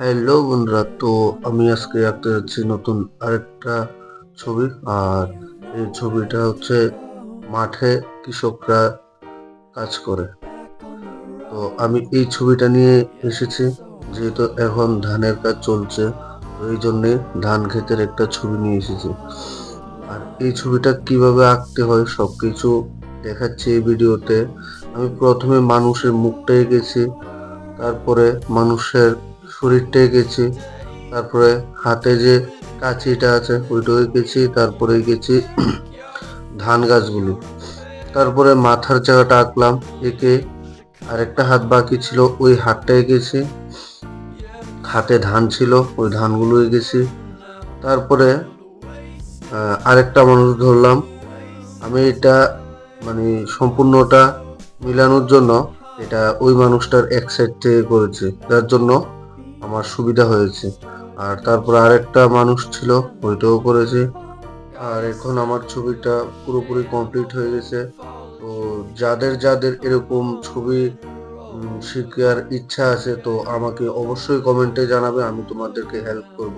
Hello বন্ধুরা, তো আমি আজকে আঁকতে যাচ্ছি নতুন আরেকটা ছবি। আর এই ছবিটা হচ্ছে মাঠে কৃষকরা কাজ করে। তো আমি এই ছবিটা নিয়ে এসেছি, যেহেতু এখন ধানের কাজ চলছে, তো এই জন্যে ধান ক্ষেতের একটা ছবি নিয়ে এসেছি। আর এই ছবিটা কিভাবে আঁকতে হয় সবকিছু দেখাচ্ছি এই ভিডিওতে। আমি প্রথমে মানুষের মুখটা এঁকেছি, তারপরে মানুষের শরীরটা এঁকেছি, তারপরে হাতে যে কাঁচিটা আছে ওইটাও এঁকেছি, তারপরে এঁকেছি ধান গাছগুলি, তারপরে মাথার জায়গাটা আঁকলাম। এঁকে আরেকটা হাত বাকি ছিল, ওই হাতটা এঁকেছি। হাতে ধান ছিল, ওই ধানগুলো এঁকেছি। তারপরে আরেকটা মানুষ ধরলাম। আমি এটা মানে সম্পূর্ণটা মিলানোর জন্য এটা ওই মানুষটার এক সাইড থেকে করেছি, যার জন্য আমার সুবিধা হয়েছে। আর তারপর আরেকটা মানুষ ছিল, ওইটাও করেছি। আর এখন আমার ছবিটা পুরোপুরি কমপ্লিট হয়ে গেছে। তো যাদের যাদের এরকম ছবি শেখার ইচ্ছা আছে, তো আমাকে অবশ্যই কমেন্টে জানাবে, আমি তোমাদেরকে হেল্প করব।